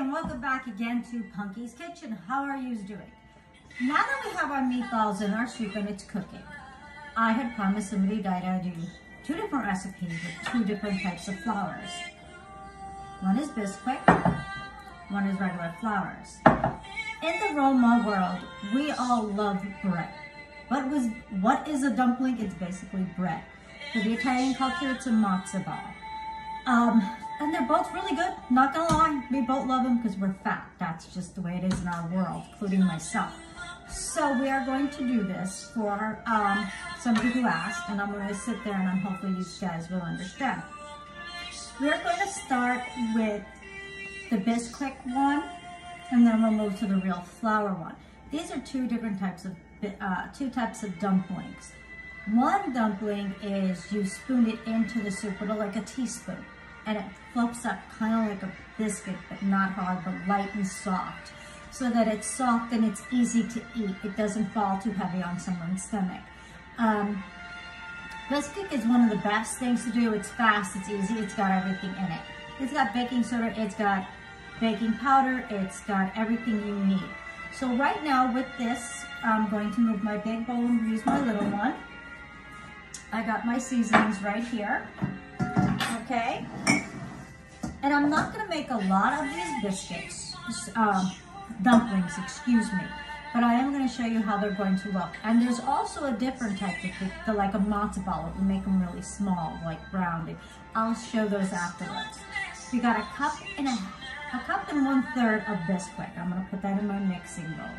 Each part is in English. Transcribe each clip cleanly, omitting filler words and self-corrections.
and welcome back again to Punky's Kitchen. How are you doing? Now that we have our meatballs in our soup and it's cooking, I had promised somebody that I'd do 2 different recipes with 2 different types of flours. One is Bisquick, one is regular flours. In the Roma world, we all love bread. What is a dumpling? It's basically bread. For the Italian culture, it's a matzo ball. And they're both really good, not gonna lie. We both love them because we're fat. That's just the way it is in our world, including myself. So we are going to do this for somebody who asked, and I'm gonna sit there and hopefully you guys will understand. We're going to start with the Bisquick one, and then we'll move to the real flour one. These are 2 different types of, 2 types of dumplings. One dumpling is you spoon it into the soup with like a teaspoon, and it floats up kind of like a biscuit, but not hard, but light and soft, so that it's soft and it's easy to eat. It doesn't fall too heavy on someone's stomach. Biscuit is one of the best things to do. It's fast, it's easy, it's got everything in it. It's got baking soda, it's got baking powder, it's got everything you need. So right now with this, I'm going to move my big bowl and use my little one. I got my seasonings right here, okay? And I'm not gonna make a lot of these biscuits, dumplings, excuse me, but I am gonna show you how they're going to look. And there's also a different type, like a matzo ball, we make them really small, like rounded. I'll show those afterwards. We got a cup and 1/3 of Bisquick. I'm gonna put that in my mixing bowl,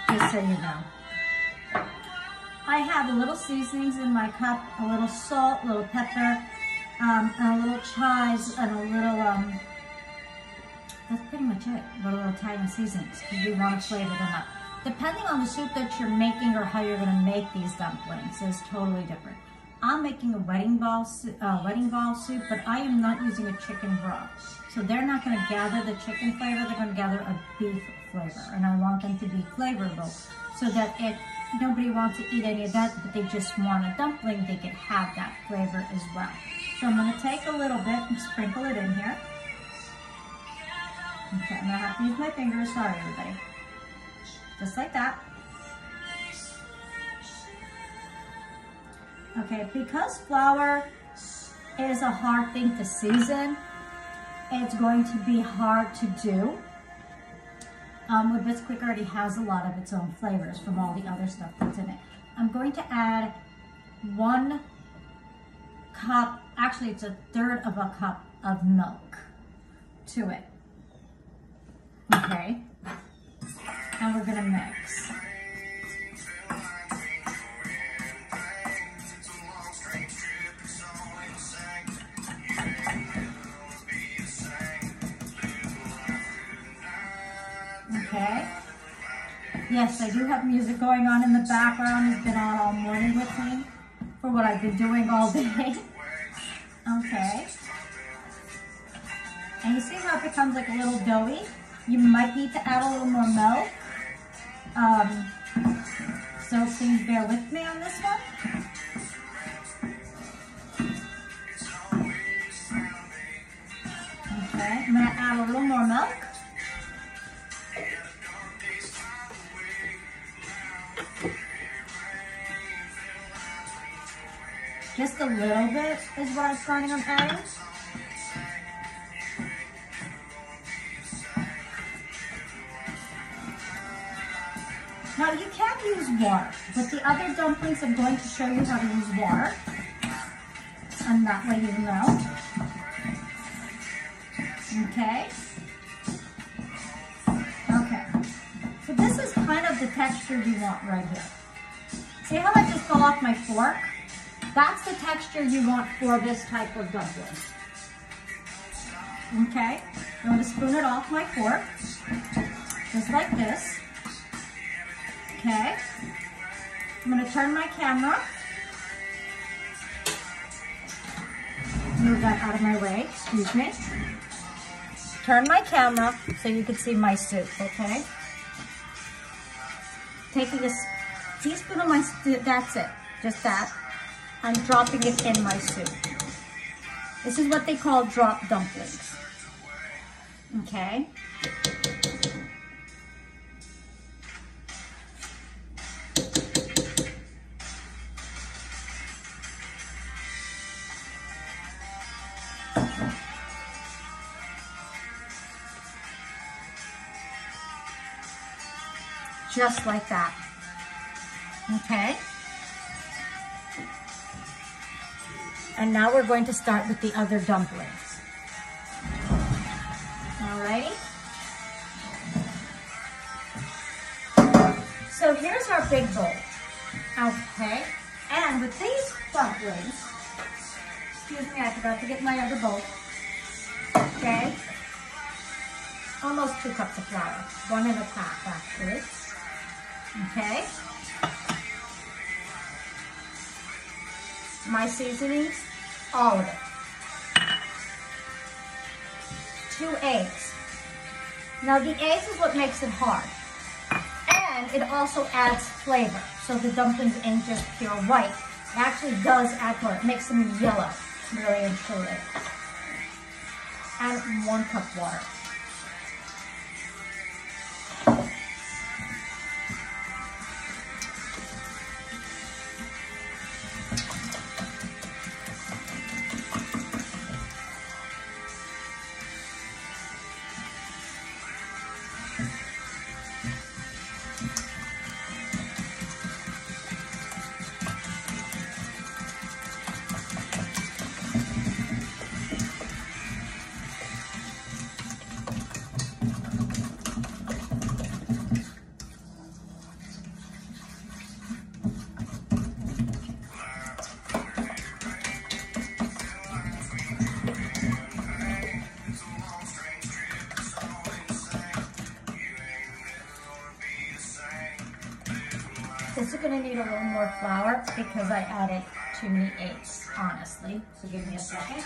just so you know. I have a little seasonings in my cup, a little salt, a little pepper, and a little chives, and a little, that's pretty much it, a little Italian seasonings, because we want to flavor them up. Depending on the soup that you're making or how you're going to make these dumplings is totally different. I'm making a wedding ball soup, but I am not using a chicken broth. So they're not going to gather the chicken flavor, they're going to gather a beef flavor, and I want them to be flavorful, so that if nobody wants to eat any of that, but they just want a dumpling, they can have that flavor as well. So I'm going to take a little bit and sprinkle it in here. Okay, I'm going to have to use my fingers. Sorry, everybody. Just like that. Okay, because flour is a hard thing to season, it's going to be hard to do. With Bisquick already has a lot of its own flavors from all the other stuff that's in it. I'm going to add 1 cup, actually it's 1/3 of a cup of milk to it. Okay, and we're gonna mix. Okay. Yes, I do have music going on in the background. It's been on all morning with me for what I've been doing all day. Okay. And you see how it becomes like a little doughy? You might need to add a little more milk. So please bear with me on this one. Okay, I'm gonna add a little more milk. Just a little bit is what I'm planning on adding. Now you can use water, but the other dumplings I'm going to show you how to use water. And that way you know. Okay. Okay. So this is kind of the texture you want right here. See how I just fell off my fork? That's the texture you want for this type of dumpling. Okay, I'm going to spoon it off my fork, just like this. Okay, I'm going to turn my camera. Move that out of my way, excuse me. Turn my camera so you can see my soup, okay? Taking a teaspoon of my soup, that's it, just that. I'm dropping it in my soup. This is what they call drop dumplings. Okay. Just like that. Okay. And now we're going to start with the other dumplings. Alrighty. So here's our big bowl. Okay. And with these dumplings, excuse me, I forgot to get my other bowl. Okay. Almost 2 cups of flour. 1.5 actually. Okay. My seasonings, all of it. 2 eggs. Now the eggs is what makes it hard. And it also adds flavor. So the dumplings ain't just pure white. It actually does add color. It makes them yellow, really and truly. And 1 cup water. This is going to need a little more flour because I added too many eggs, honestly. So give me a second.